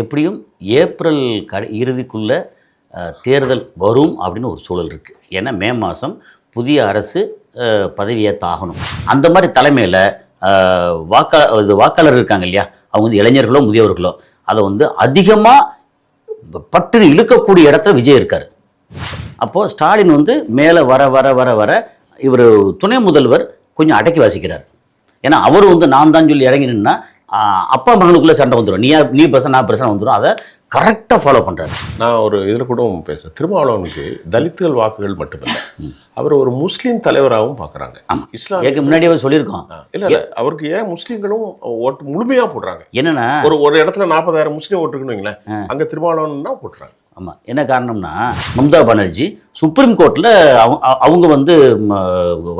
எப்படியும் ஏப்ரல் இறுதிக்குள்ளே தேர்தல் வரும் அப்படின்னு ஒரு சூழல் இருக்குது. ஏன்னா மே மாதம் புதிய அரசு பதவியேற்றாகணும். அந்த மாதிரி தலைமையில் வாக்காளர் இருக்காங்க இல்லையா, அவங்க வந்து இளைஞர்களோ முதியவர்களோ அதை வந்து அதிகமாக பட்டு இழுக்கக்கூடிய இடத்துல விஜய் இருக்கார். அப்போது ஸ்டாலின் வந்து மேலே வர வர வர வர இவர் துணை முதல்வர் கொஞ்சம் அடக்கி வாசிக்கிறார். ஏன்னா அவர் வந்து நான் தான் சொல்லி இறங்கினா அப்பா மகனுக்குள்ளே சண்டை வந்துடும். நீ பிரச்சனை நான் பிரச்சனை வந்துடும். அதை கரெக்டாக ஃபாலோ பண்ணுறாரு. நான் ஒரு இதில் கூட பேசுகிறேன். திருமாவளவனுக்கு தலித்துகள் வாக்குகள் மட்டுமல்ல, அவர் ஒரு முஸ்லீம் தலைவராகவும் பார்க்குறாங்க. இஸ்லாம் முன்னாடியே சொல்லியிருக்கோம். இல்லை அவருக்கு ஏன் முஸ்லீம்களும் ஓட்டு முழுமையாக போடுறாங்க? என்னன்னா ஒரு இடத்துல 40,000 முஸ்லீம் ஓட்டுக்குன்னு வைங்களேன், அங்கே திருமாவளவன் போட்டுறாங்க. ஆமாம், என்ன காரணம்னா மம்தா பானர்ஜி சுப்ரீம் கோர்ட்டில் அவங்க வந்து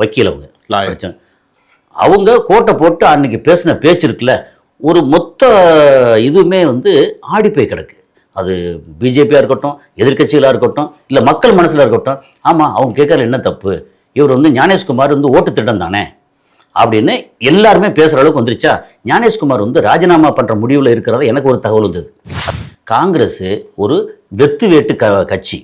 வக்கீல், அவங்க கோட்டை போட்டு அன்னைக்கு பேசின பேச்சு இருக்குல்ல, ஒரு மொத்த இதுவுமே வந்து ஆடி போய் கிடக்கு. அது பிஜேபியாக இருக்கட்டும், எதிர்கட்சிகளாக இருக்கட்டும், இல்லை மக்கள் மனசில் இருக்கட்டும். ஆமாம், அவங்க கேட்கறது என்ன தப்பு, இவர் வந்து ஞானேஷ்குமார் வந்து ஓட்டு திட்டம் தானே அப்படின்னு எல்லாருமே பேசுகிற அளவுக்கு வந்துருச்சா. ஞானேஷ்குமார் வந்து ராஜினாமா பண்ணுற முடிவில் இருக்கிறத எனக்கு ஒரு தகவல் வந்தது. காங்கிரஸ் ஒரு வெத்து வேட்டு கட்சி,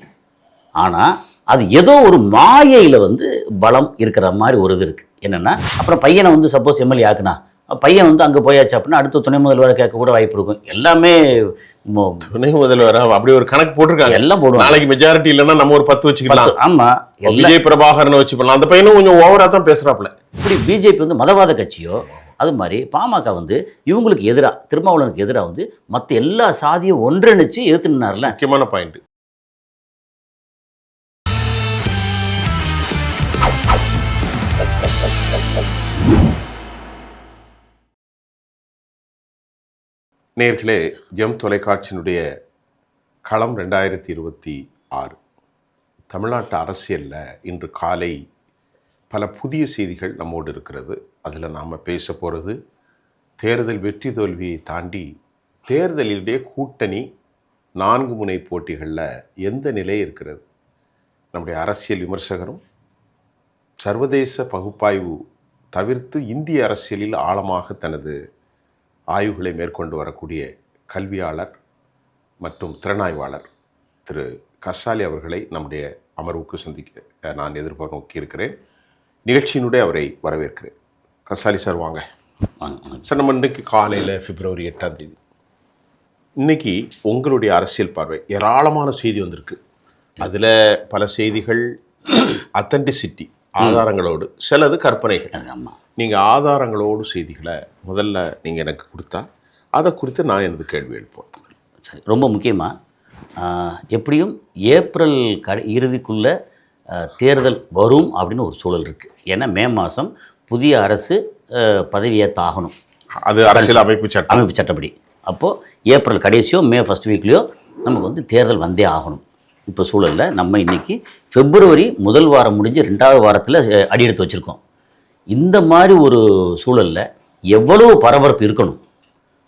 ஆனால் அது ஏதோ ஒரு மாயையில் வந்து பலம் இருக்கிற மாதிரி ஒரு இது இருக்குது. என்னென்னா அப்புறம் பையனை வந்து சப்போஸ் எம்எல்ஏ ஆக்குனா பையன் வந்து அங்கே போயாச்சு அப்படின்னா அடுத்த துணை முதல்வரை கேட்க கூட வாய்ப்பு இருக்கும். எல்லாமே துணை முதல்வரை அப்படி ஒரு கணக்கு போட்டிருக்காங்க. எல்லாம் போடுவாங்க. நாளைக்கு மெஜாரிட்டி இல்லைன்னா நம்ம ஒரு 10 வச்சுக்கலாம். ஆமாம், விஜய் பிரபாகரனை வச்சுக்கலாம். அந்த பையனும் கொஞ்சம் ஓவரா தான் பேசுறாப்புல. இப்படி பிஜேபி வந்து மதவாத கட்சியோ, அது மாதிரி பாமக வந்து இவங்களுக்கு எதிராக, திருமாவளவனுக்கு எதிராக வந்து மற்ற எல்லா சாதியும் ஒன்றிணைச்சு எதிர்த்து நின்னார்ல. முக்கியமான பாயிண்ட். நேர்களே, ஜெம் தொலைக்காட்சியினுடைய களம் 2026 தமிழ்நாட்டு அரசியலில் இன்று காலை பல புதிய செய்திகள் நம்மோடு இருக்கிறது. அதில் நாம் பேச போகிறது தேர்தல் வெற்றி தோல்வியை தாண்டி தேர்தலினுடைய கூட்டணி 4 முனை போட்டிகளில் எந்த நிலை இருக்கிறது. நம்முடைய அரசியல் விமர்சகரும் சர்வதேச பகுப்பாய்வு தவிர்த்து இந்திய அரசியலில் ஆழமாக தனது ஆய்வுகளை மேற்கொண்டு வரக்கூடிய கல்வியாளர் மற்றும் திறனாய்வாளர் திரு கசாலி அவர்களை நம்முடைய அமர்வுக்கு சந்திக்க நான் எதிர்பார்த்து இருக்கிறேன். நிகழ்ச்சியினுடைய அவரை வரவேற்கிறேன். கசாலி சார் வாங்க. சார், நம்ம இன்றைக்கு காலையில் February 8ஆம் தேதி, இன்றைக்கி உங்களுடைய அரசியல் பார்வை ஏராளமான செய்தி வந்திருக்கு. அதில் பல செய்திகள் அத்தன்டிசிட்டி ஆதாரங்களோடு, சிலது கற்பனைகள். நீங்கள் ஆதாரங்களோடு செய்திகளை முதல்ல நீங்கள் எனக்கு கொடுத்தா அதை குறித்து நான் எனது கேள்வி எழுப்போம். சரி, ரொம்ப முக்கியமாக எப்படியும் ஏப்ரல் இறுதிக்குள்ளே தேர்தல் வரும் அப்படின்னு ஒரு சூழல் இருக்குது. ஏன்னா மே மாதம் புதிய அரசு பதவியேற்றாகணும். அது அரசியல் அமைப்பு சட்டப்படி. அப்போது ஏப்ரல் கடைசியோ மே ஃபர்ஸ்ட் வீக்லேயோ நமக்கு வந்து தேர்தல் வந்தே ஆகணும். இப்போ சூழலில் நம்ம இன்றைக்கி February முதல் வாரம் முடிஞ்சு 2வது வாரத்தில் அடி எடுத்து வச்சுருக்கோம். இந்த மாதிரி ஒரு சூழலில் எவ்வளவு பரபரப்பு இருக்கணும்,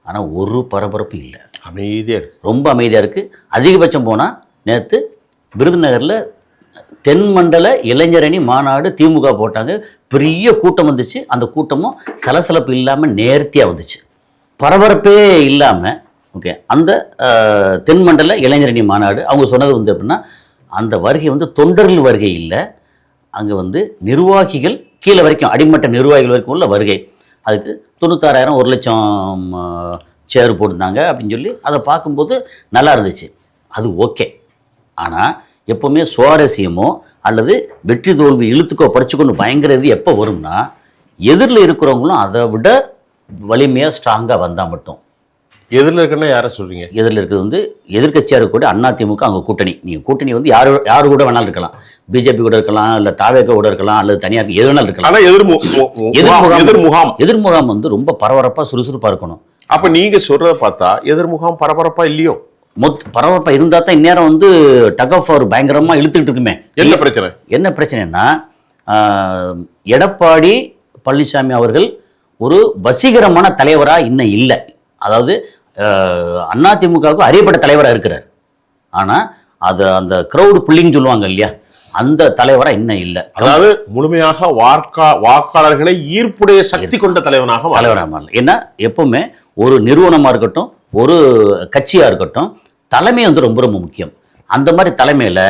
ஆனால் ஒரு பரபரப்பு இல்லை. அமைதியாக இருக்குது, ரொம்ப அமைதியாக இருக்குது. அதிகபட்சம் போனால் நேற்று விருதுநகரில் தென்மண்டல இளைஞரணி மாநாடு திமுக போட்டாங்க. பெரிய கூட்டம் வந்துச்சு. அந்த கூட்டமும் சலசலப்பு இல்லாமல் நேர்த்தியாக வந்துச்சு, பரபரப்பே இல்லாமல். ஓகே, அந்த தென்மண்டல இளைஞரணி மாநாடு அவங்க சொன்னது வந்து அப்படின்னா அந்த வருகை வந்து தொண்டர்கள் வருகை இல்லை, அங்கே வந்து நிர்வாகிகள் கீழே வரைக்கும் அடிமட்ட நிர்வாகிகள் வரைக்கும் உள்ள வருகை. அதுக்கு 96,000 1,00,000 சேர் போட்டிருந்தாங்க அப்படின்னு சொல்லி அதை பார்க்கும்போது நல்லா இருந்துச்சு. அது ஓகே. ஆனால் எப்போவுமே சுவாரஸ்யமோ அல்லது வெற்றி தோல்வி இழுத்துக்கோ படிச்சுக்கொண்டு பயங்கர இது எப்போ வரும்னா எதிரில் இருக்கிறவங்களும் அதை விட வலிமையாக ஸ்ட்ராங்காக வந்தால் மட்டும். எதிரில் இருக்குன்னா யாரை சொல்கிறீங்க? எதிரில் இருக்கிறது வந்து எதிர்கட்சியாக இருக்கக்கூடிய அதிமுக. அவங்க கூட்டணி, நீங்கள் கூட்டணி வந்து யாரு கூட வேணாலும் இருக்கலாம். பிஜேபி கூட இருக்கலாம், இல்லை தாவேக கூட இருக்கலாம், அல்லது தனியாக எது வேணாலும் இருக்கலாம். எதிர்முகாம் வந்து ரொம்ப பரபரப்பாக சுறுசுறுப்பாக இருக்கணும். அப்போ நீங்கள் சொல்கிறத பார்த்தா எதிர்முகாம் பரபரப்பாக இல்லையோ? பரபரப்பாக இருந்தால் தான் இந்நேரம் வந்து டக் ஆஃப் அவர் பயங்கரமாக இழுத்துக்கிட்டு இருக்குமே. என்ன பிரச்சனைன்னா எடப்பாடி பழனிசாமி அவர்கள் ஒரு வசீகரமான தலைவராக இன்னும் இல்லை. அதாவது அதிமுகவுக்கு அறியப்பட்ட தலைவராக இருக்கிறார். ஆனால் அது அந்த க்ரௌடு புல்லிங் சொல்லுவாங்க இல்லையா, அந்த தலைவராக இன்னும் இல்லை. அதாவது முழுமையாக வாக்காளர்களை ஈர்ப்புடைய சக்தி கொண்ட தலைவராக மாறல. ஏன்னா எப்பவுமே ஒரு நிறுவனமாக இருக்கட்டும், ஒரு கட்சியாக இருக்கட்டும், தலைமை வந்து ரொம்ப ரொம்ப முக்கியம். அந்த மாதிரி தலைமையில்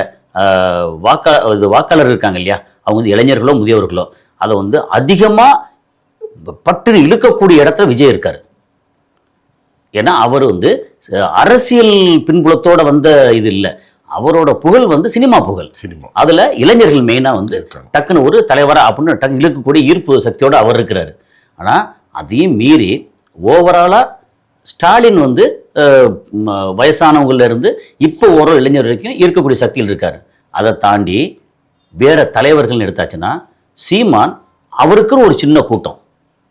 வாக்காளர் இருக்காங்க இல்லையா, அவங்க வந்து இளைஞர்களோ முதியவர்களோ அதை வந்து அதிகமாக பட்டு இழுக்கக்கூடிய இடத்துல விஜய் இருக்கார். ஏன்னா அவர் வந்து அரசியல் பின்புலத்தோட வந்த இது இல்லை, அவரோட புகழ் வந்து சினிமா புகழ். அதில் இளைஞர்கள் மெயினாக வந்து டக்குன்னு ஒரு தலைவராக அப்படின்னு டக்கு இழுக்கக்கூடிய ஈர்ப்பு சக்தியோடு அவர் இருக்கிறாரு. ஆனால் அதையும் மீறி ஓவராலாக ஸ்டாலின் வந்து வயசானவங்கள்ல இருந்து இப்போ ஒரு இளைஞர் வரைக்கும் இருக்கக்கூடிய சக்தியில் இருக்கார். அதை தாண்டி வேற தலைவர்கள் எடுத்தாச்சுன்னா சீமான் அவருக்குன்னு ஒரு சின்ன கூட்டம்,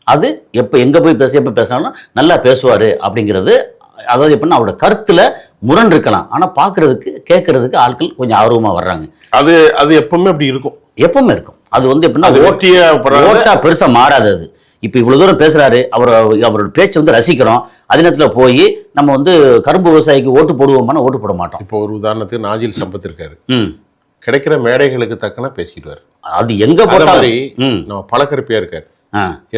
அது எப்போ எங்கே போய் எப்போ பேசினாலும் நல்லா பேசுவார் அப்படிங்கிறது. அதாவது எப்படின்னா அவரோட கருத்தில் முரண் இருக்கலாம், ஆனால் பார்க்குறதுக்கு கேட்கறதுக்கு ஆட்கள் கொஞ்சம் ஆர்வமாக வர்றாங்க. அது அது எப்பவுமே அப்படி இருக்கும், எப்பவுமே இருக்கும். அது வந்து எப்படின்னா ஓட்டா பெருசாக மாறாது. அது இப்போ இவ்வளோ தூரம் பேசுகிறாரு, அவரோட பேச்சை வந்து ரசிக்கிறோம். அதே நேரத்தில் போய் நம்ம வந்து கரும்பு விவசாயிக்கு ஓட்டு போடுவோம்னா ஓட்டு போட மாட்டோம். இப்போ ஒரு உதாரணத்துக்கு நாஜில் சம்பத் இருக்காரு, கிடைக்கிற மேடைகளுக்கு தக்கன பேசிக்கிடுவார். அது எங்கே போட்டாலும் நம்ம பழக்கருப்பியா இருக்காரு,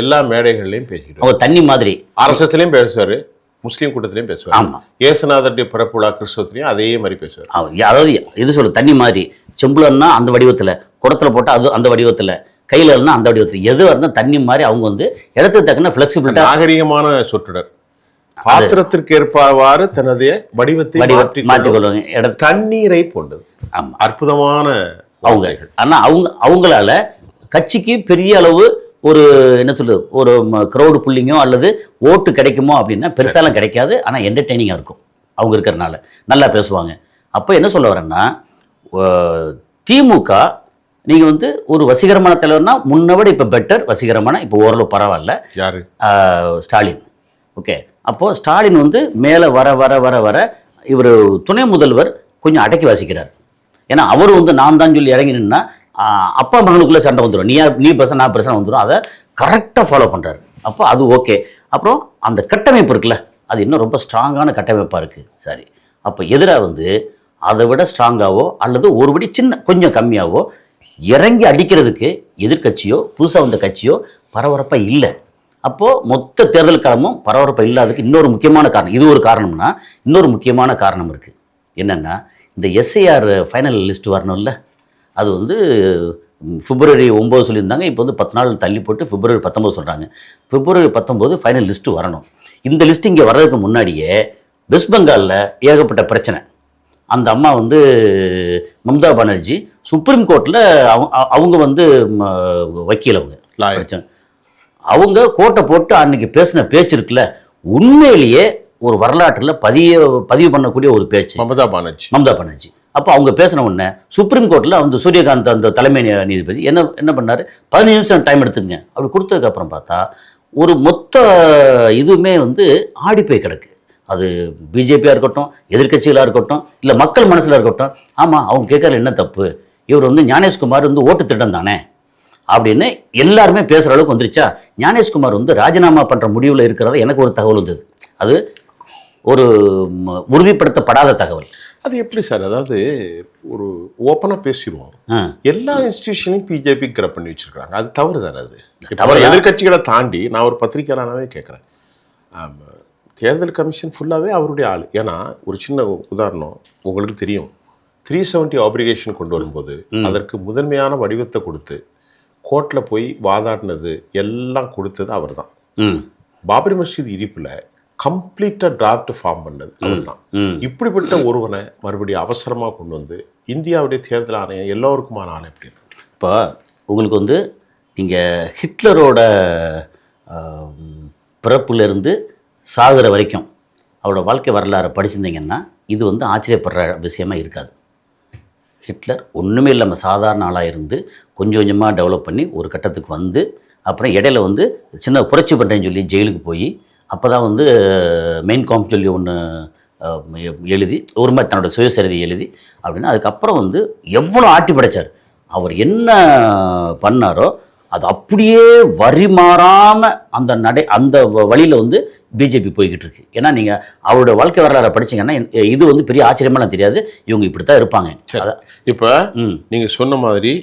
எல்லா மேடைகள்லையும் பேசிக்கிட்டு அவர் தண்ணி மாதிரி அரசத்துலையும் பேசுவார், முஸ்லீம் கூட்டத்திலையும் பேசுவார். ஆமாம், ஏசுநாதருடைய பிறப்புலா கிறிஸ்தவத்திலையும் அதே மாதிரி பேசுவார். அதாவது இது சொல்லு தண்ணி மாதிரி, செம்புலன்னா அந்த வடிவத்தில், குடத்தில் போட்டால் அது அந்த வடிவத்தில், கையில் இருந்தால் அந்த வடிவத்தில், எது இருந்தால் தண்ணி மாதிரி அவங்க வந்து இடத்துக்கு தக்கன ஃப்ளெக்சிபிலிட்டி. நாகரிகமான சொற்றொடர், பாத்திரத்திற்கு ஏற்பாவாறு தனது வடிவத்தை மாற்றிக்கொள்வாங்க. தண்ணீரை போன்றது. ஆமாம், அற்புதமான அவங்க. ஆனால் அவங்களால கட்சிக்கு பெரிய அளவு ஒரு என்ன சொல்லுது ஒரு க்ரௌடு புல்லிங்கோ அல்லது ஓட்டு கிடைக்குமோ அப்படின்னா பெருசாலாம் கிடைக்காது. ஆனால் என்டர்டெய்னிங்காக இருக்கும் அவங்க இருக்கிறனால, நல்லா பேசுவாங்க. அப்போ என்ன சொல்ல வரேன்னா, திமுக நீங்கள் வந்து ஒரு வசீகரமான தலைவர்னா முன்ன விட இப்போ பெட்டர், வசீகரமான இப்போ ஓரளவு பரவாயில்ல. யாரு? ஸ்டாலின். ஓகே, அப்போது ஸ்டாலின் வந்து மேலே வர வர வர வர இவர் துணை முதல்வர் கொஞ்சம் அடக்கி வாசிக்கிறார். ஏன்னா அவர் வந்து நான் தான் சொல்லி இறங்கி நின்னா அப்பா மகனுக்குள்ளே சண்டை வந்துடும், நீ பிரச்சனை நான் பிரச்சனை வந்துடும். அதை கரெக்டாக ஃபாலோ பண்ணுறாரு. அப்போ அது ஓகே. அப்புறம் அந்த கட்டமைப்பு இருக்குல்ல, அது இன்னும் ரொம்ப ஸ்ட்ராங்கான கட்டமைப்பாக இருக்குது. சரி, அப்போ எதிராக வந்து அதை விட ஸ்ட்ராங்காகவோ அல்லது ஒருபடி சின்ன கொஞ்சம் கம்மியாகவோ இறங்கி அடிக்கிறதுக்கு எதிர்கட்சியோ புதுசாக வந்த கட்சியோ பரபரப்பாக இல்லை. அப்போது மொத்த தேர்தல் காலமும் பரபரப்பாக இல்லாததுக்கு இன்னொரு முக்கியமான காரணம், இது ஒரு காரணம்னா இன்னொரு முக்கியமான காரணம் இருக்குது. என்னென்னா இந்த எஸ்ஐஆர் ஃபைனல் லிஸ்ட் வரணும்ல, அது வந்து பிப்ரவரி 9 சொல்லியிருந்தாங்க. இப்போ வந்து 10 நாள் தள்ளி போட்டு பிப்ரவரி 19 சொல்கிறாங்க. பிப்ரவரி 19 ஃபைனல் லிஸ்ட்டு வரணும். இந்த லிஸ்ட் இங்கே வர்றதுக்கு முன்னாடியே வெஸ்ட் பெங்காலில் ஏகப்பட்ட பிரச்சனை. அந்த அம்மா வந்து மம்தா பானர்ஜி சுப்ரீம் கோர்ட்டில் அவங்க வந்து வக்கீல், அவங்க கோர்ட்டை போட்டு அன்னைக்கு பேசின பேச்சு இருக்குல்ல, உண்மையிலேயே ஒரு வரலாற்றில் பதிவு பண்ணக்கூடிய ஒரு பேச்சு. மம்தா பானர்ஜி அப்போ அவங்க பேசின உடனே சுப்ரீம் கோர்ட்டில் வந்து சூரியகாந்த் அந்த தலைமை நீதிபதி என்ன பண்ணார், 15 நிமிஷம் டைம் எடுத்துங்க அப்படி கொடுத்ததுக்கப்புறம் பார்த்தா ஒரு மொத்த இதுவுமே வந்து ஆடி போய் கிடக்கு. அது பிஜேபியாக இருக்கட்டும், எதிர்கட்சிகளாக இருக்கட்டும், இல்லை மக்கள் மனசில் இருக்கட்டும். ஆமாம், அவங்க கேட்கறது என்ன தப்பு, இவர் வந்து ஞானேஷ்குமார் வந்து ஓட்டு திட்டம் தானே அப்படின்னு எல்லாருமே பேசுகிற அளவுக்கு வந்துருச்சா. ஞானேஷ்குமார் வந்து ராஜினாமா பண்ணுற முடிவில் இருக்கிறத எனக்கு ஒரு தகவல் வந்தது. அது ஒரு உறுதிப்படுத்தப்படாத தகவல். அது எப்படி சார்? அதாவது ஒரு ஓப்பனாக பேசிடுவோம், எல்லா இன்ஸ்டிடியூஷனையும் பிஜேபி கிரப் பண்ணி வச்சுருக்காங்க, அது தவறு தானே? அது தவறு. எதிர்கட்சிகளை தாண்டி நான் ஒரு பத்திரிகையாளனாவே கேட்குறேன், தேர்தல் கமிஷன் ஃபுல்லாகவே அவருடைய ஆள். ஏன்னா ஒரு சின்ன உதாரணம் உங்களுக்கு தெரியும், 370 ஆப்ளிகேஷன் கொண்டு வரும்போது அதற்கு முதன்மையான வடிவத்தை கொடுத்து கோர்ட்டில் போய் வாதாடினது எல்லாம் கொடுத்தது அவர் தான். பாபரி மஸ்ஜித் இடிப்பில் கம்ப்ளீட்டாக டிராஃப்ட் ஃபார்ம் பண்ணது அவர் தான். இப்படிப்பட்ட ஒருவனை மறுபடியும் அவசரமாக கொண்டு வந்து இந்தியாவுடைய தேர்தல் ஆணையம் எல்லோருக்குமான ஆள் எப்படி? இப்போ உங்களுக்கு வந்து நீங்கள் ஹிட்லரோட பிறப்புலேருந்து சாகுற வரைக்கும் அவரோட வாழ்க்கை வரலாறை படிச்சிருந்தீங்கன்னா இது வந்து ஆச்சரியப்படுற விஷயமா இருக்காது. ஹிட்லர் ஒன்றுமே இல்லாமல் சாதாரண ஆளாக இருந்து கொஞ்சம் கொஞ்சமாக டெவலப் பண்ணி ஒரு கட்டத்துக்கு வந்து அப்புறம் இடையில வந்து சின்ன புரட்சி பண்ணுறேன்னு சொல்லி ஜெயிலுக்கு போய் அப்போ தான் வந்து மெயின் காம் சொல்லி ஒன்று எழுதி ஒரு மாதிரி தன்னோட சுயசரிதை எழுதி அப்படின்னா அதுக்கப்புறம் வந்து எவ்வளோ ஆட்டி படைச்சார். அவர் என்ன பண்ணாரோ அது அப்படியே வரி மாறாமல் அந்த வழியில் வந்து பிஜேபி போய்கிட்டு இருக்கு. ஏன்னா நீங்கள் அவரோட வாழ்க்கை வரலாறை படிச்சிங்கன்னா இது வந்து பெரிய ஆச்சரியமெல்லாம் தெரியாது, இவங்க இப்படி தான் இருப்பாங்க. இப்போ நீங்கள் சொன்ன மாதிரி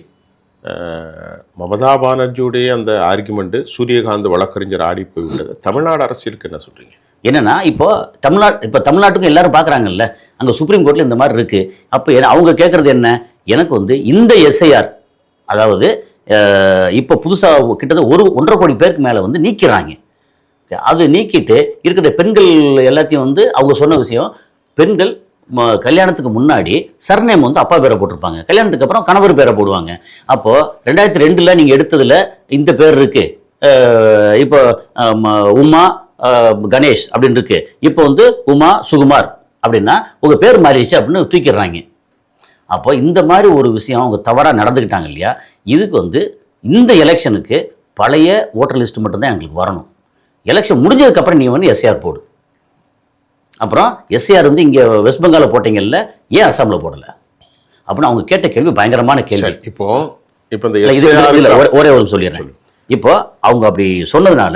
மமதா பானர்ஜியுடைய அந்த ஆர்குமெண்ட்டு சூரியகாந்த் வழக்கறிஞர் ஆடி போய்விட்டது. தமிழ்நாடு அரசியலுக்கு என்ன சொல்கிறீங்க? என்னன்னா இப்போ தமிழ்நாட்டுக்கும் எல்லாரும் பார்க்குறாங்கல்ல, அங்கே சுப்ரீம் கோர்ட்டில் இந்த மாதிரி இருக்குது. அப்போ அவங்க கேட்குறது என்ன, எனக்கு வந்து இந்த எஸ்ஐஆர், அதாவது இப்போ புதுசாக கிட்டத்தட்ட 1.5 கோடி பேருக்கு மேலே வந்து நீக்கிறாங்க. அது நீக்கிட்டு இருக்கிற பெண்கள் எல்லாத்தையும் வந்து அவங்க சொன்ன விஷயம், பெண்கள் கல்யாணத்துக்கு முன்னாடி சர்நேம் வந்து அப்பா பேரை போட்டிருப்பாங்க, கல்யாணத்துக்கு அப்புறம் கணவர் பேரை போடுவாங்க. அப்போது 2002 நீங்கள் எடுத்ததில் இந்த பேர் இருக்குது, இப்போ உமா கணேஷ் அப்படின்னு இருக்கு, இப்போ வந்து உமா சுகுமார் அப்படின்னா உங்கள் பேர் மாறிடுச்சு அப்படின்னு தூக்கிடுறாங்க. அப்போ இந்த மாதிரி ஒரு விஷயம் அவங்க தவறாக நடந்துக்கிட்டாங்க இல்லையா, இதுக்கு வந்து இந்த எலெக்ஷனுக்கு பழைய ஓட்டர் லிஸ்ட் மட்டும்தான் எங்களுக்கு வரணும். எலெக்ஷன் முடிஞ்சதுக்கப்புறம் நீ வந்து எஸ்ஐஆர் போடு. அப்புறம் எஸ்ஐஆர் வந்து இங்கே வெஸ்ட் பெங்காலில் போட்டிங்கல்ல, ஏன் அஸ்ஸாமில் போடலை அப்படின்னு அவங்க கேட்ட கேள்வி பயங்கரமான கேள்வி. இப்போ இந்த ஒரே ஒரு சொல்லிடுறேன். இப்போ அவங்க அப்படி சொன்னதுனால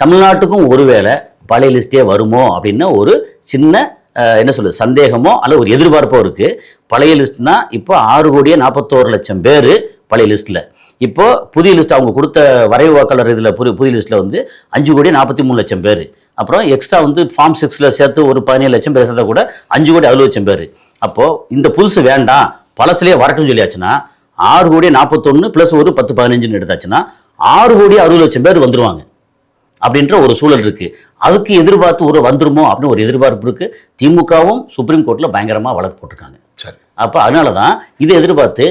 தமிழ்நாட்டுக்கும் ஒருவேளை பழைய லிஸ்டே வருமோ அப்படின்னு ஒரு சின்ன என்ன சொல்லுது சந்தேகமோ அல்ல ஒரு எதிர்பார்ப்போ இருக்குது. பழைய லிஸ்ட்னா இப்போ 6,41,00,000 பேர் பழைய லிஸ்ட்டில். இப்போ புதிய லிஸ்ட் அவங்க கொடுத்த வரைவு வாக்காளர் இதில் புதிய லிஸ்ட்டில் வந்து 5,43,00,000 பேர். அப்புறம் எக்ஸ்ட்ரா வந்து ஃபார்ம் 6ல் சேர்த்து ஒரு 17,00,000 பேர் சேர்த்தா கூட 5,60,00,000 பேர். அப்போது இந்த புதுசு வேண்டாம் பழசுலேயே வரட்டும்னு சொல்லியாச்சுன்னா 6,41,00,000 ப்ளஸ் ஒரு 10-15 எடுத்தாச்சுன்னா 6,60,00,000 பேர் வந்துடுவாங்க அப்படின்ற ஒரு சூழல் இருக்குது. அதுக்கு எதிர்பார்த்து ஒரு வந்துருமோ அப்படின்னு ஒரு எதிர்பார்ப்பு இருக்குது. திமுகவும் சுப்ரீம் கோர்ட்டில் பயங்கரமாக வழக்கு போட்டிருக்காங்க. சரி, அப்போ அதனால தான் இதை எதிர்பார்த்து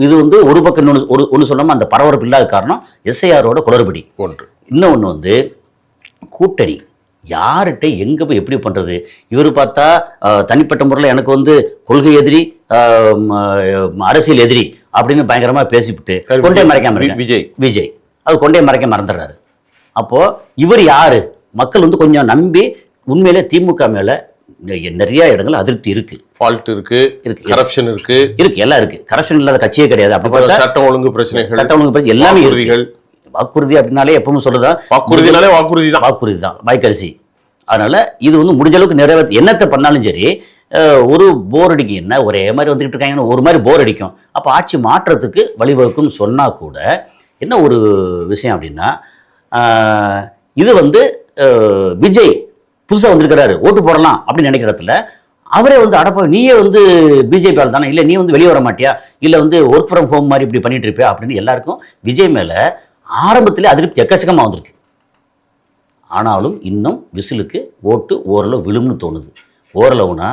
இது வந்து ஒரு பக்கம் ஒன்று சொல்லாமல் அந்த பரபரப்பு இல்லாத காரணம் எஸ்ஐஆரோட குளறுபடி ஒன்று. இன்னொன்று வந்து கூட்டணி யார்கிட்ட எங்கே போய் எப்படி பண்ணுறது. இவர் பார்த்தா தனிப்பட்ட முறையில் எனக்கு வந்து கொள்கை எதிரி அரசியல் எதிரி அப்படின்னு பயங்கரமாக பேசிவிட்டு கொண்டே மறைக்காம விஜய் அது கொண்டே மறைக்க மறந்துடுறாரு. அப்போது இவர் யார், மக்கள் வந்து கொஞ்சம் நம்பி உண்மையிலே திமுக மேலே நிறைய இடங்கள் அதிருப்தி இருக்குது, ஃபால்ட் இருக்குது, கரப்ஷன் இருக்குது, எல்லாம் இருக்குது. கரப்ஷன் இல்லாத கட்சியே கிடையாது. அப்படி பார்த்தா சட்டம் ஒழுங்கு பிரச்சனை எல்லாமே இருக்குது. வாக்குறுதி அப்படின்னாலே எப்பவும் சொல்லுதான் வாக்குறுதி தான் வாய்க்கரிசி. அதனால் இது வந்து முடிஞ்ச அளவுக்கு நிறைவேற்ற என்னத்தை பண்ணாலும் சரி ஒரு போர் அடிக்கும். என்ன ஒரே மாதிரி வந்துக்கிட்டு இருக்காங்கன்னு ஒரு மாதிரி போர் அடிக்கும். அப்போ ஆட்சி மாற்றத்துக்கு வழிவகுக்கும்னு சொன்னால் கூட என்ன ஒரு விஷயம் அப்படின்னா, இது வந்து விஜய் புதுசாக வந்திருக்கிறாரு ஓட்டு போடலாம் அப்படின்னு நினைக்கிறதுல அவரே வந்து அடப்ப நீயே வந்து பிஜேபி ஆள் தானே, இல்லை நீ வந்து வெளியே வர மாட்டியா, இல்லை வந்து ஒர்க் ஃப்ரம் ஹோம் மாதிரி இப்படி பண்ணிட்டு இருப்பியா அப்படின்னு எல்லாருக்கும் விஜய் மேலே ஆரம்பத்திலே அதிருப்தி எக்கச்சக்கமாக வந்திருக்கு. ஆனாலும் இன்னும் விசிலுக்கு ஓட்டு ஓரளவு விழும்னு தோணுது. ஓரளவுனா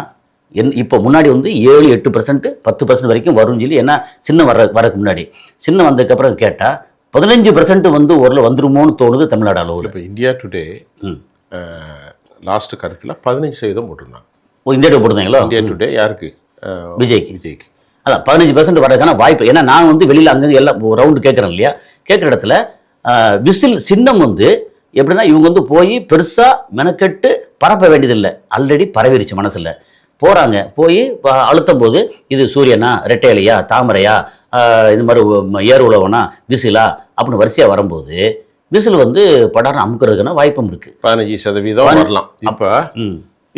இப்போ முன்னாடி வந்து 7-8% 10% வரைக்கும் வரும்னு சொல்லி, ஏன்னா சின்ன வரக்கு முன்னாடி சின்ன வந்ததுக்கப்புறம் கேட்டால் 15% வந்து ஓரளவு வந்துருமோன்னு தோணுது தமிழ்நாடு அளவில். இப்போ இந்தியா டுடே லாஸ்ட் கருத்தில் 15% போட்டிருந்தாங்க. இந்தியா டுடே போட்டிருந்தாங்களோ? இந்தியா டுடே யாருக்கு? விஜய்க்கு. அதான் 15% வரதுக்கான வாய்ப்பு. ஏன்னா நான் வந்து வெளியில் அங்கங்கே எல்லாம் ரவுண்டு கேட்குறேன் இல்லையா, கேட்குற இடத்துல விசில் சின்னம் வந்து எப்படின்னா இவங்க வந்து போய் பெருசாக மெனக்கெட்டு பரப்ப வேண்டியதில்லை, ஆல்ரெடி பரவிடுச்சு மனசில். போகிறாங்க, போய் அழுத்தும் போது இது சூரியனா, ரெட்டையிலையா, தாமரையா, இது மாதிரி ஏர் உழவனா, விசிலா அப்படின்னு வரிசையாக வரும்போது விசில் வந்து படாரம் அமுக்கிறதுக்கான வாய்ப்பும் இருக்குது. 15% வரலாம்.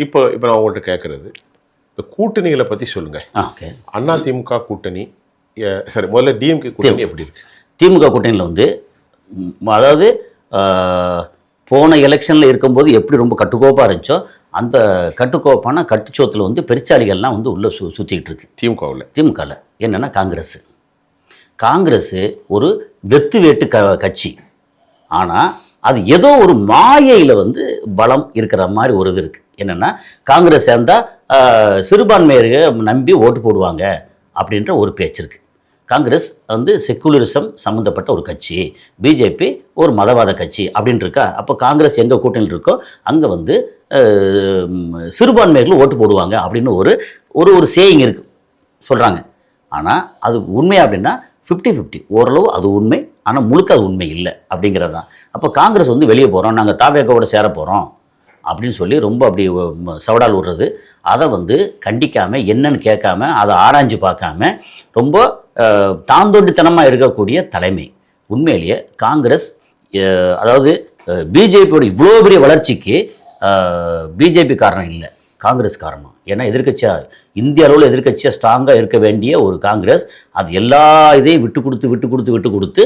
இப்போ நான் உங்கள்கிட்ட கேட்குறது, இந்த கூட்டணிகளை பற்றி சொல்லுங்கள். ஓகே, அண்ணா திமுக கூட்டணி சரி, முதல்ல டிஎம்கே கூட்டணி எப்படி இருக்குது? திமுக கூட்டணியில் வந்து அதாவது போன எலெக்ஷனில் இருக்கும்போது எப்படி ரொம்ப கட்டுக்கோப்பாக இருந்துச்சோ அந்த கட்டுக்கோப்பான கட்டுச்சோத்தில் வந்து பெருச்சாளிகள்லாம் வந்து உள்ளே சுற்றிக்கிட்டு இருக்கு திமுகவில். என்னென்னா காங்கிரஸ் ஒரு வெத்து வேட்டு கட்சி. ஆனால் அது ஏதோ ஒரு மாயையில் வந்து பலம் இருக்கிற மாதிரி ஒரு இது இருக்குது. என்னென்னா காங்கிரஸ் சேர்ந்தால் சிறுபான்மையர்கள் நம்பி ஓட்டு போடுவாங்க அப்படின்ற ஒரு பேச்சு இருக்குது. காங்கிரஸ் வந்து செக்குலரிசம் சம்மந்தப்பட்ட ஒரு கட்சி, பிஜேபி ஒரு மதவாத கட்சி அப்படின்னு இருக்கா. அப்போ காங்கிரஸ் எங்கே கூட்டணியில் இருக்கோ அங்கே வந்து சிறுபான்மையர்கள் ஓட்டு போடுவாங்க அப்படின்னு ஒரு சேயிங் இருக்குது சொல்கிறாங்க. ஆனால் அது உண்மை அப்படின்னா 50-50 ஓரளவு அது உண்மை, ஆனால் முழுக்க அது உண்மை இல்லை அப்படிங்கிறது தான். அப்போ காங்கிரஸ் வந்து வெளியே போகிறோம், நாங்கள் தாவேக்காவோட சேர போகிறோம் அப்படின்னு சொல்லி ரொம்ப அப்படி சவடால் விடுறது, அதை வந்து கண்டிக்காமல் என்னன்னு கேட்காம அதை ஆராய்ஞ்சு பார்க்காம ரொம்ப தாந்தோண்டித்தனமாக இருக்கக்கூடிய தலைமை. உண்மையிலேயே காங்கிரஸ் அதாவது பிஜேபியோட இவ்வளோ பெரிய வளர்ச்சிக்கு பிஜேபி காரணம் இல்லை, காங்கிரஸ் காரணம். ஏன்னா எதிர்க்கட்சியாக இந்திய அளவில் எதிர்க்கட்சியாக ஸ்ட்ராங்காக இருக்க வேண்டிய ஒரு காங்கிரஸ் அது எல்லா இதையும் விட்டு கொடுத்து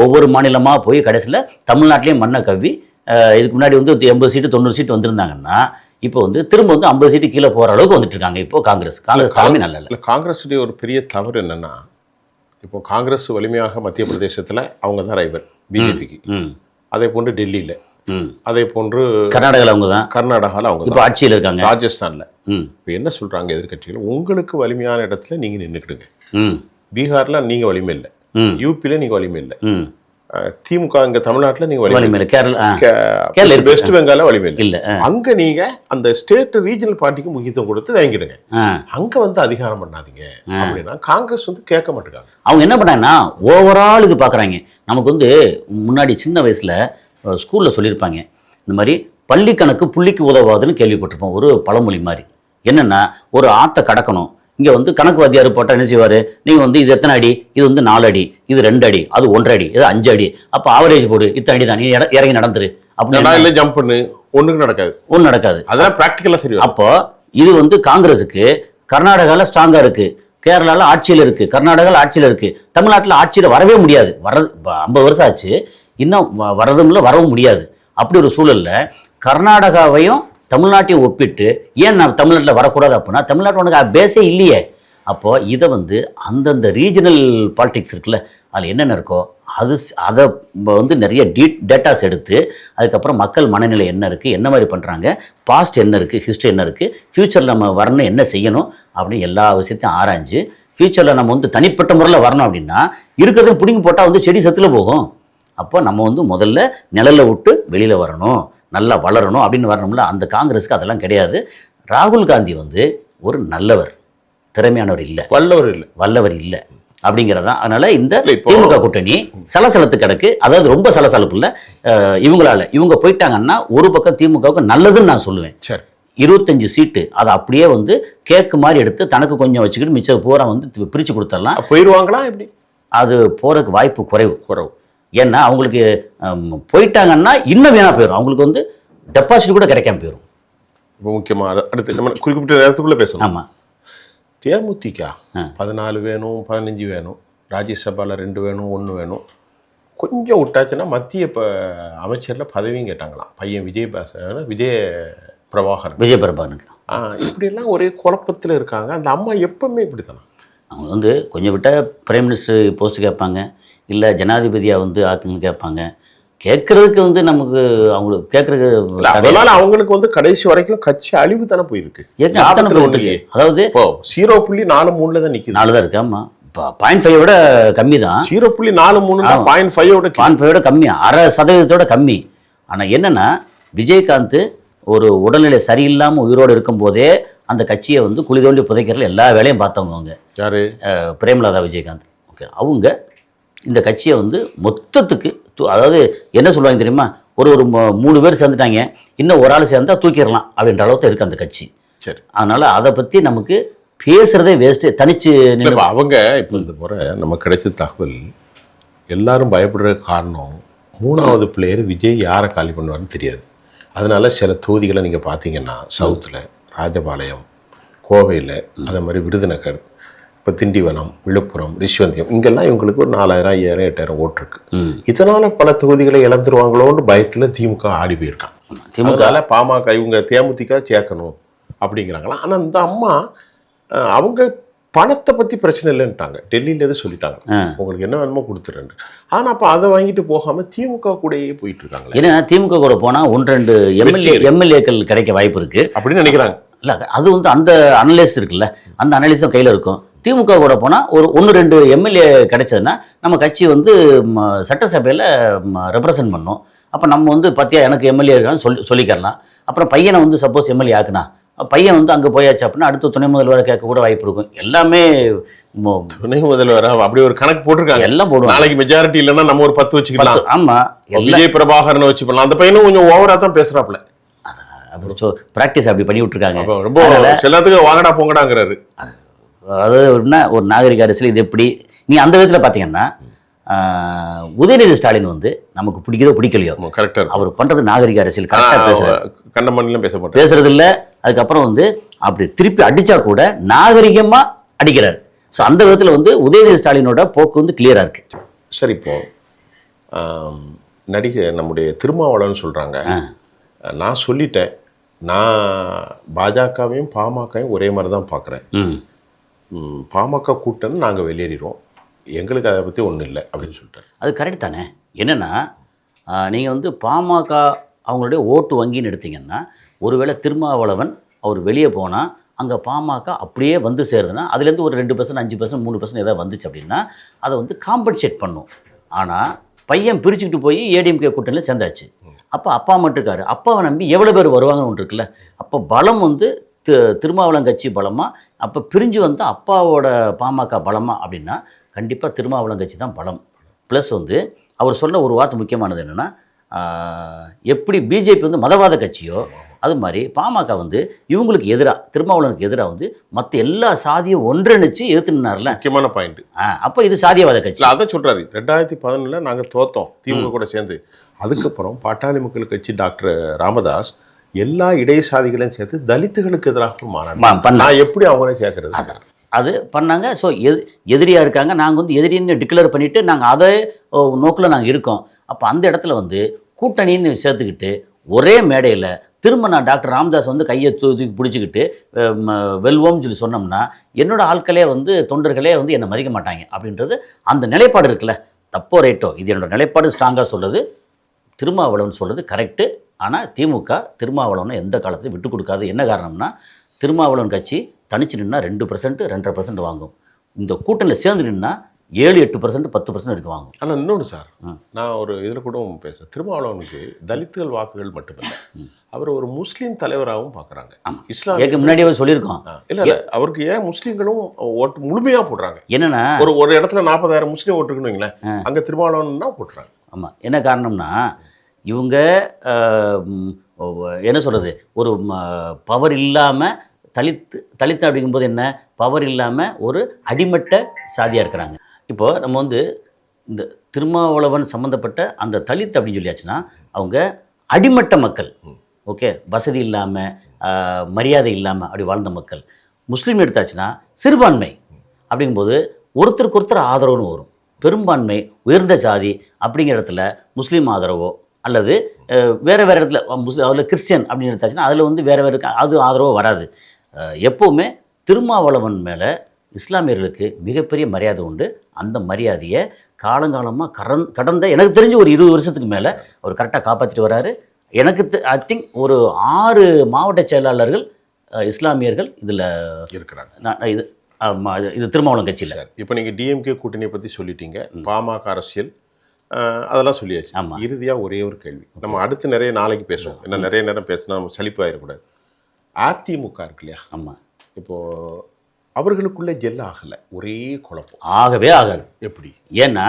ஒவ்வொரு மாநிலமாக போய் கடைசியில் தமிழ்நாட்டிலையும் மண்ணை கவ்வி இதுக்கு முன்னாடி வந்து 80 சீட்டு 90 சீட்டு வந்திருந்தாங்கன்னா இப்போ வந்து திரும்ப வந்து 50 சீட்டு கீழே போகிற அளவுக்கு வந்துட்டு இருக்காங்க. இப்போ காங்கிரஸ் தலைமை நல்ல இல்லை, காங்கிரஸுடைய ஒரு பெரிய தவறு என்னன்னா, இப்போ காங்கிரஸ் வலிமையாக மத்திய பிரதேசத்தில் அவங்க தான் ரைவல் பிஜேபிக்கு. அதே போன்று டெல்லியில், அதே போன்று கர்நாடகாவில் அவங்க தான், கர்நாடகாவில் அவங்க இப்போ ஆட்சியில் இருக்காங்க, ராஜஸ்தானில். இப்போ என்ன சொல்கிறாங்க எதிர்கட்சிகள், உங்களுக்கு வலிமையான இடத்துல நீங்கள் நின்றுக்கிடுங்க. பீகாரில் நீங்கள் வலிமை இல்லை, யூபியில் நீங்கள் வலிமை இல்லை, திமுக இங்கே தமிழ்நாட்டில் நீங்கள் வலிமை இல்லை, கேரளா வெஸ்ட் பெங்காலில் வலிமை இல்லை. அங்கே நீங்கள் அந்த ஸ்டேட் ரீஜனல் பார்ட்டிக்கு முக்கியத்துவம் கொடுத்து வாங்கிடுங்க, அங்கே வந்து அதிகாரம் பண்ணாதீங்க அப்படின்னா காங்கிரஸ் வந்து கேட்க மாட்டேங்காங்க. அவங்க என்ன பண்ணாங்கன்னா ஓவரால் இது பார்க்குறாங்க. நமக்கு வந்து முன்னாடி சின்ன வயசில் ஸ்கூலில் சொல்லியிருப்பாங்க, இந்த மாதிரி பள்ளி கணக்கு புள்ளிக்கு உதவாதுன்னு கேள்விப்பட்டிருப்போம். ஒரு பழமொழி மாதிரி என்னென்னா, ஒரு ஆற்றை கடக்கணும், இங்கே வந்து கணக்கு வாத்தியார் போட்டால் என்ன செய்வார், நீங்கள் வந்து இது எத்தனை அடி, இது வந்து 4 அடி, இது 2 அடி, அது 1.5 அடி, இது 5 அடி, அப்போ ஆவரேஜ் போடு, இத்தனை அடி தான், நீ இறங்கி நடந்துரு அப்படின்னு ஜம்ப் பண்ணு, ஒன்றுக்கு நடக்காது, ஒன்றும் நடக்காது. அதான் ப்ராக்டிக்கலாக சரி. அப்போ இது வந்து காங்கிரஸுக்கு கர்நாடகாவில் ஸ்ட்ராங்காக இருக்குது, கேரளாவில் ஆட்சியில் இருக்குது, கர்நாடகாவில் ஆட்சியில் இருக்குது, தமிழ்நாட்டில் ஆட்சியில் வரவே முடியாது. 50 வருஷம் ஆச்சு, இன்னும் வரதும் இல்லை, வரவும் முடியாது. அப்படி ஒரு சூழலில் கர்நாடகாவையும் தமிழ்நாட்டையும் ஒப்பிட்டு ஏன் நான் தமிழ்நாட்டில் வரக்கூடாது அப்படின்னா, தமிழ்நாட்டில் உனக்கு பேஸே இல்லையே. அப்போது இதை வந்து அந்தந்த ரீஜனல் பாலிடிக்ஸ் இருக்குல்ல, அதில் என்னென்ன இருக்கோ அதை வந்து நிறைய டேட்டாஸ் எடுத்து, அதுக்கப்புறம் மக்கள் மனநிலை என்ன இருக்குது, என்ன மாதிரி பண்ணுறாங்க, பாஸ்ட் என்ன இருக்குது, ஹிஸ்ட்ரி என்ன இருக்குது, ஃப்யூச்சரில் நம்ம வரணும் என்ன செய்யணும் அப்படின்னு எல்லா விஷயத்தையும் ஆராய்ஞ்சு, ஃப்யூச்சரில் நம்ம வந்து தனிப்பட்ட முறையில் வரணும் அப்படின்னா இருக்கிறதையும் பிடிங்கி போட்டால் வந்து செடி செத்துல போகும். அப்போ நம்ம வந்து முதல்ல நிழலில் விட்டு வெளியில் வரணும், நல்லா வளரணும் அப்படின்னு வரணும்ல. அந்த காங்கிரஸுக்கு அதெல்லாம் கிடையாது. ராகுல் காந்தி வந்து ஒரு நல்லவர், திறமையானவர் இல்லை, வல்லவர் இல்லை அப்படிங்கிறதான். அதனால இந்த திமுக கூட்டணி சலசலத்து கிடக்கு. அதாவது ரொம்ப சலசலப்பு இல்லை, இவங்க போயிட்டாங்கன்னா ஒரு பக்கம் திமுகவுக்கு நல்லதுன்னு நான் சொல்லுவேன். சரி, 25 சீட்டு அதை அப்படியே வந்து கேக்கு மாதிரி எடுத்து தனக்கு கொஞ்சம் வச்சுக்கிட்டு மிச்சம் பூரா வந்து பிரித்து கொடுத்துடலாம். போயிடுவாங்களா எப்படி? அது போகிறதுக்கு வாய்ப்பு குறைவு. ஏன்னா அவங்களுக்கு போயிட்டாங்கன்னா இன்னும் வீணாக போயிடும், அவங்களுக்கு வந்து டெபாசிட் கூட கிடைக்காம போயிடும். இப்போ முக்கியமாக அடுத்து நம்ம குறிப்பிட்ட நேரத்துக்குள்ளே பேசணும். ஆமாம், தேமுதிக 14 வேணும், 15 வேணும், ராஜ்யசபாவில் 2 வேணும், 1 வேணும், கொஞ்சம் விட்டாச்சுன்னா மத்திய அமைச்சரில் பதவியும் கேட்டாங்களாம். பையன் விஜய பிரபாகரனுக்கு. இப்படியெல்லாம் ஒரே குழப்பத்தில் இருக்காங்க. அந்த அம்மா எப்பவுமே இப்படி தானே, அவங்க வந்து கொஞ்சம் விட்டால் பிரைம் மினிஸ்டர் போஸ்ட்டு கேட்பாங்க, இல்லை ஜனாதிபதியாக வந்து ஆக்குங்க கேட்பாங்க. கேட்கறதுக்கு வந்து நமக்கு அவங்களுக்கு கேட்கறதுக்கு அதனால அவங்களுக்கு வந்து கடைசி வரைக்கும் கட்சி அழிவு தானே போயிருக்கு. அதாவது 0.43 தான் நிற்குது, 4 தான் இருக்கு. ஆமாம், 0.5 விட கம்மி தான். 0.43 0.5 கம்மி, 0.5% கம்மி. ஆனால் என்னன்னா, விஜயகாந்த் ஒரு உடல்நிலை சரியில்லாமல் உயிரோடு இருக்கும்போதே அந்த கட்சியை வந்து குழி தோண்டி புதைக்கிறதுல எல்லா வேலையும் பார்த்தவங்க. அவங்க யார்? பிரேமலதா விஜயகாந்த். ஓகே, அவங்க இந்த கட்சியை வந்து மொத்தத்துக்கு அதாவது என்ன சொல்லுவாங்க தெரியுமா, ஒரு 3 பேர் சேர்ந்துட்டாங்க, இன்னும் ஒரு ஆள் சேர்ந்தா தூக்கிடலாம் அப்படின்ற அளவுக்கு இருக்குது அந்த கட்சி. சரி, அதனால் அதை பற்றி நமக்கு பேசுகிறதே வேஸ்ட்டு. தனிச்சு அவங்க இப்போ இந்த முறை நமக்கு கிடைச்ச தகவல் எல்லாரும் பயப்படுற காரணம், 3வது பிளேயர் விஜய் யாரை காலி பண்ணுவார்னு தெரியாது. அதனால சில தொகுதிகளை நீங்கள் பார்த்தீங்கன்னா சவுத்தில் ராஜபாளையம், கோவையில், அதே மாதிரி விருதுநகர், இப்போ திண்டிவனம், விழுப்புரம், ரிஷ்வந்தியம், இங்கெல்லாம் இவங்களுக்கு ஒரு 4000, 5000, 8000 ஓட்டு இருக்கு. இதனால பல தொகுதிகளை இழந்துருவாங்களோன்னு பயத்தில் திமுக ஆடி போயிருக்கான். திமுக பாமக இவங்க தேமுதிக சேர்க்கணும் அப்படிங்கிறாங்களா. ஆனால் இந்த அம்மா அவங்க பணத்தை பற்றி பிரச்சனை இல்லைன்ட்டாங்க, டெல்லியில் எது சொல்லிட்டாங்க, உங்களுக்கு என்ன வேணுமோ கொடுத்துருன்னு. ஆனால் அப்போ அதை வாங்கிட்டு போகாமல் திமுக கூடயே போயிட்டு இருக்காங்க. ஏன்னா திமுக கூட போனால் 1-2 எம்எல்ஏக்கள் கிடைக்க வாய்ப்பு இருக்குது அப்படின்னு நினைக்கிறாங்க. இல்லை, அது வந்து அந்த அனலிஸ்ட் இருக்குல்ல, அந்த அனலிஸ்டும் கையில் இருக்கும். திமுக கூட போனால் ஒரு 1-2 எம்எல்ஏ கிடைச்சதுன்னா நம்ம கட்சி வந்து சட்டசபையில் ரெப்ரசன்ட் பண்ணோம். அப்போ நம்ம வந்து பத்தியா எனக்கு எம்எல்ஏ இருக்கான்னு சொல்லிக்கலாம். அப்புறம் பையனை வந்து சப்போஸ் எம்எல்ஏ ஆக்குனா பையன் வந்து அங்கே போயாச்சு அப்படின்னா அடுத்து துணை முதல்வரை கேட்க கூட வாய்ப்பு இருக்கும். எல்லாமே துணை முதல்வர் அப்படி ஒரு கணக்கு போட்டிருக்காங்க, எல்லாம் போடுவோம். நாளைக்கு மெஜாரிட்டி இல்லைன்னா நம்ம ஒரு 10 வச்சுக்கலாம். ஆமாம், விஜய் பிரபாகரனை வச்சு பண்ணலாம். அந்த பையனும் கொஞ்சம் ஓவராக தான் பேசுகிறாப்புல. ப்ராக்டிஸ் அப்படி பண்ணி விட்டுருக்காங்க. ரொம்ப எல்லாத்துக்கும் வாங்கடா போங்கடாங்கிறாரு. அதாவது ஒரு நாகரிக அரசியல் இது எப்படி நீ அந்த விதத்தில் பார்த்தீங்கன்னா, உதயநிதி ஸ்டாலின் வந்து நமக்கு பிடிக்குதோ பிடிக்கலையோ கரெக்டாக அவர் பண்ணுறது நாகரிக அரசியல், கரெக்டாக பேசுகிறார், கண்டமணிலும் பேசுறது இல்லை. அதுக்கப்புறம் வந்து அப்படி திருப்பி அடித்தா கூட நாகரிகமாக அடிக்கிறார். ஸோ அந்த விதத்தில் வந்து உதயநிதி ஸ்டாலினோட போக்கு வந்து கிளியராக இருக்குது. சரி, இப்போ நடிகர் நம்முடைய திருமாவளவன் சொல்கிறாங்க, நான் சொல்லிட்டேன், நான் பாஜகவையும் பாமகவையும் ஒரே மாதிரி தான் பார்க்குறேன். பாமக கூட்டம்னு நாங்கள் வெளியேறிடுவோம், எங்களுக்கு அதை பற்றி ஒன்றும் இல்லை அப்படின்னு சொல்லிட்டார். அது கரெக்ட் தானே. என்னென்னா நீங்கள் வந்து பாமக அவங்களுடைய ஓட்டு வங்கின்னு எடுத்தீங்கன்னா, ஒருவேளை திருமாவளவன் அவர் வெளியே போனால் அங்கே பாமக அப்படியே வந்து சேருதுன்னா அதுலேருந்து ஒரு 2%, 5%, 3% ஏதாவது வந்துச்சு அப்படின்னா அதை வந்து காம்பன்சேட் பண்ணும். ஆனால் பையன் பிரிச்சுக்கிட்டு போய் ஏடிஎம்கே கூட்டணியில் சேர்ந்தாச்சு. அப்போ அப்பா மட்டும் இருக்காரு, அப்பாவை நம்பி எவ்வளோ பேர் வருவாங்கன்னு ஒன்று இருக்குல்ல. அப்போ பலம் வந்து திருமாவளவன் கட்சி பலமா, அப்போ பிரிஞ்சு வந்து அப்பாவோட பாமக பலமா அப்படின்னா கண்டிப்பாக திருமாவளவன் கட்சி தான் பலம். ப்ளஸ் வந்து அவர் சொன்ன ஒரு வார்த்தை முக்கியமானது என்னென்னா, எப்படி பிஜேபி வந்து மதவாத கட்சியோ அது மாதிரி பாமக வந்து இவங்களுக்கு எதிராக, திருமாவளவனுக்கு எதிராக வந்து மற்ற எல்லா சாதியும் ஒன்றிணைச்சு எதிர்த்துனார்ல. முக்கியமான பாயிண்ட். அப்போ இது சாதியவாத கட்சி. அதை சொல்கிறாரு. 2011 நாங்கள் தோத்தோம் திமுக கூட சேர்ந்து. அதுக்கப்புறம் பாட்டாளி மக்கள் கட்சி டாக்டர் ராமதாஸ் எல்லா இடைசாதிகளையும் சேர்த்து தலித்துகளுக்கு எதிராக ஒரு மாநாடு. நான் எப்படி அவங்களே சேர்க்கறது? அது பண்ணாங்க. ஸோ எதிரியாக இருக்காங்க, நாங்கள் வந்து எதிரின்னு டிக்ளேர் பண்ணிவிட்டு நாங்கள் அதை நோக்கில் நாங்கள் இருக்கோம். அப்போ அந்த இடத்துல வந்து கூட்டணின்னு சேர்த்துக்கிட்டு ஒரே மேடையில் திரும்ப நான் டாக்டர் ராமதாஸ் வந்து கையை தூக்கி பிடிச்சிக்கிட்டு வெல்வோம்னு சொல்லி சொன்னோம்னா என்னோட ஆட்களே வந்து தொண்டர்களே வந்து என்னை மதிக்க மாட்டாங்க அப்படின்றது அந்த நிலைப்பாடு இருக்குல்ல. தப்போ ரைட்டோ, இது என்னோட நிலைப்பாடு ஸ்ட்ராங்காக சொல்லுது. திருமாவளவன் சொல்கிறது கரெக்டு. ஆனால் திமுக திருமாவளவனை எந்த காலத்தையும் விட்டு கொடுக்காது. என்ன காரணம்னா, திருமாவளவன் கட்சி தனிச்சு நின்னா 2%, 2.5% வாங்கும். இந்த கூட்டணியில் சேர்ந்து நின்னா 7-8%, 10% இருக்கு வாங்கும். ஆனால் இன்னொன்று சார், நான் ஒரு இதில் கூட பேசுகிறேன். திருமாவளவனுக்கு தலித்துகள் வாக்குகள் மட்டுமில்லை, அவர் ஒரு முஸ்லீம் தலைவராகவும் பார்க்குறாங்க. இஸ்லாம் முன்னாடியே சொல்லியிருக்கோம். இல்லை, அவருக்கு ஏன் முஸ்லீம்களும் ஓட்டு முழுமையாக போடுறாங்க? என்னென்னா, ஒரு இடத்துல 40,000 முஸ்லீம் ஓட்டு இருக்குன்னு வைங்களேன், அங்கே திருமாவளவன் தான் போட்டுறாங்க. ஆமாம். என்ன காரணம்னா, இவங்க என்ன சொல்கிறது, ஒரு பவர் இல்லாமல் தலித்து அப்படிங்கும்போது என்ன, பவர் இல்லாமல் ஒரு அடிமட்ட சாதியாக இருக்கிறாங்க. இப்போது நம்ம வந்து இந்த திருமாவளவன் சம்மந்தப்பட்ட அந்த தலித் அப்படின்னு சொல்லியாச்சுன்னா அவங்க அடிமட்ட மக்கள். ஓகே, வசதி இல்லாமல் மரியாதை இல்லாமல் அப்படி வாழ்ந்த மக்கள். முஸ்லீம் எடுத்தாச்சுன்னா சிறுபான்மை அப்படிங்கும்போது ஒருத்தருக்கு ஒருத்தர் ஆதரவுன்னு வரும். பெரும்பான்மை உயர்ந்த ஜாதி அப்படிங்கிற இடத்துல முஸ்லீம் ஆதரவோ அல்லது வேறு இடத்துல அதில் கிறிஸ்டியன் அப்படின்னு எடுத்தாச்சுன்னா அதில் வந்து வேறு அது ஆதரவோ வராது. எப்போவுமே திருமாவளவன் மேலே இஸ்லாமியர்களுக்கு மிகப்பெரிய மரியாதை உண்டு. அந்த மரியாதையை காலங்காலமாக கடந்த எனக்கு தெரிஞ்சு ஒரு 20 வருஷத்துக்கு மேலே அவர் கரெக்டாக காப்பாற்றிட்டு வராரு. எனக்கு ஐ திங்க் ஒரு 6 மாவட்ட செயலாளர்கள் இஸ்லாமியர்கள் இதில் இருக்கிறாங்க. இது திருமாவளவன் கட்சியில். இப்போ நீங்கள் டிஎம்கே கூட்டணியை பற்றி சொல்லிட்டீங்க, பாமக அரசியல் அதெல்லாம் சொல்லியாச்சு. ஆமாம். இறுதியாக ஒரே ஒரு கேள்வி, நம்ம அடுத்து நிறைய நாளைக்கு பேசுவோம், ஏன்னா நிறைய நேரம் பேசினா நம்ம சலிப்பாயிடக்கூடாது. அதிமுக இருக்கு இல்லையா? ஆமாம். இப்போது அவர்களுக்குள்ளே ஜெல் ஆகலை, ஒரே குழப்பம். ஆகவே ஆகாது. எப்படி? ஏன்னா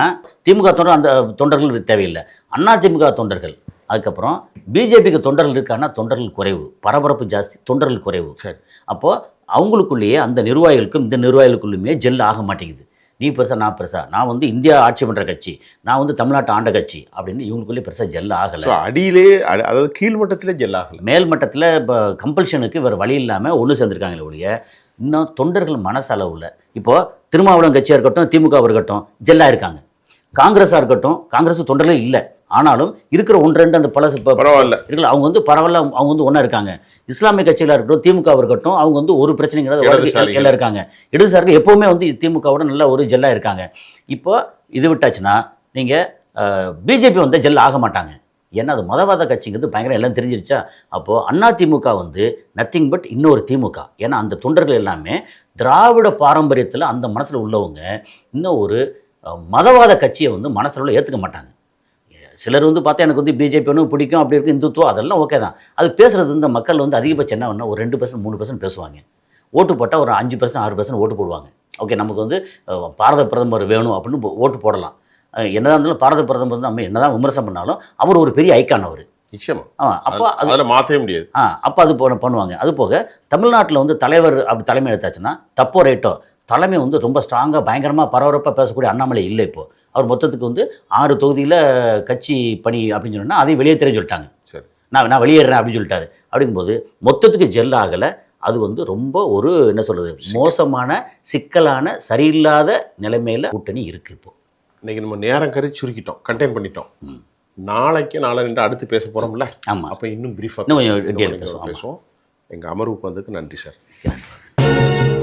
திமுக தொண்டர் அந்த தொண்டர்கள் தேவையில்லை, அண்ணா திமுக தொண்டர்கள், அதுக்கப்புறம் பிஜேபிக்கு தொண்டர்கள் இருக்கான்னா தொண்டர்கள் குறைவு, பரபரப்பு ஜாஸ்தி, தொண்டர்கள் குறைவு. சரி, அப்போது அவங்களுக்குள்ளேயே அந்த நிர்வாகிகளுக்கும் இந்த நிர்வாகிகளுக்குள்ளுமே ஜெல் ஆக மாட்டேங்குது. நீ பெருசா நான் பெருசா, நான் வந்து இந்தியா ஆட்சி பண்ணுற கட்சி, நான் வந்து தமிழ்நாட்டு ஆண்ட கட்சி அப்படின்னு இவங்களுக்குள்ளே பெருசாக ஜெல் ஆகலை. அடியிலே, அதாவது கீழ்மட்டத்தில் ஜெல் ஆகலை, மேல் மட்டத்தில் இப்போ கம்பல்ஷனுக்கு வேறு வழி இல்லாமல் ஒன்று சேர்ந்துருக்காங்களே ஒழிய இன்னும் தொண்டர்கள் மனசளவில். இப்போது திருமாவளவன் கட்சியாக இருக்கட்டும், திமுக இருக்கட்டும் ஜெல்லாக இருக்காங்க. காங்கிரஸாக இருக்கட்டும், காங்கிரஸ் தொண்டர்களே இல்லை, ஆனாலும் இருக்கிற 1-2 அந்த பல பரவாயில்ல இருக்குல்ல, அவங்க வந்து பரவாயில்ல, அவங்க வந்து ஒன்றா இருக்காங்க. இஸ்லாமிய கட்சிகளாக இருக்கட்டும், திமுக இருக்கட்டும், அவங்க வந்து ஒரு பிரச்சனைங்கிறத எல்லாம் இருக்காங்க. இடதுசாரிகள் எப்போவுமே வந்து திமுகவோட நல்ல ஒரு ஜெல்லாக இருக்காங்க. இப்போ இது விட்டாச்சுன்னா நீங்கள் பிஜேபி வந்து ஜெல் ஆக மாட்டாங்க. ஏன்னா அது மதவாத கட்சிங்கிறது பயங்கரம் எல்லாம் தெரிஞ்சிருச்சா. அப்போது அண்ணா திமுக வந்து நத்திங் பட் இன்னொரு திமுக. ஏன்னா அந்த தொண்டர்கள் எல்லாமே திராவிட பாரம்பரியத்தில் அந்த மனசில் உள்ளவங்க இன்னும் ஒரு மதவாத கட்சியை வந்து மனசில் ஏற்றுக்க மாட்டாங்க. சிலர் வந்து பார்த்தா எனக்கு வந்து பிஜேபி ஒன்றும் பிடிக்கும், அப்படி இருக்குது, இந்துத்துவம், அதெல்லாம் ஓகே தான். அது பேசுகிறது இந்த மக்கள் வந்து அதிகபட்சம் என்ன பண்ணால் ஒரு 2%, 3% பேசுவாங்க. ஓட்டு போட்டால் ஒரு 5%, 6% ஓட்டு போடுவாங்க. ஓகே, நமக்கு வந்து பாரத பிரதமர் வேணும் அப்படின்னு ஓட்டு போடலாம். என்னதான் இருந்தாலும் பாரத பிரதமர் வந்து நம்ம என்னதான் விமர்சனம் பண்ணாலும் அவர் ஒரு பெரிய ஐக்கான் அவர். நிச்சயமா. அப்போ அதில் மாற்றவே முடியாது. அப்போ அது பண்ணுவாங்க. அது போக தமிழ்நாட்டில் வந்து தலைவர் அப்படி தலைமை எடுத்தாச்சுன்னா தப்போ ரைட்டோ தலைமை வந்து ரொம்ப ஸ்ட்ராங்காக பயங்கரமாக பரபரப்பாக பேசக்கூடிய அண்ணாமலை இல்லை. இப்போது அவர் மொத்தத்துக்கு வந்து 6 தொகுதியில் கட்சி பணி அப்படின்னு சொன்னால் அதையும் வெளியே தெரிஞ்சு சொல்லிட்டாங்க. சரி, நான் வெளியேறேன் அப்படின்னு சொல்லிட்டாரு. அப்படிங்கும்போது மொத்தத்துக்கு ஜெல் ஆகலை. அது வந்து ரொம்ப ஒரு என்ன சொல்கிறது, மோசமான சிக்கலான சரியில்லாத நிலைமையில் கூட்டணி இருக்குது. இப்போது இன்றைக்கி நம்ம நேரம் கருதி சுருக்கிட்டோம், கண்டெயின் பண்ணிட்டோம். நாளைக்கு நாளை நின்று அடுத்து பேச போகிறோம்ல. ஆமாம். அப்போ இன்னும் இன்னும் கொஞ்சம் பிரீஃபாக detail பேசுவோம். பேசுவோம். எங்கள் அமர்வுக்கு வந்ததுக்கு நன்றி சார்.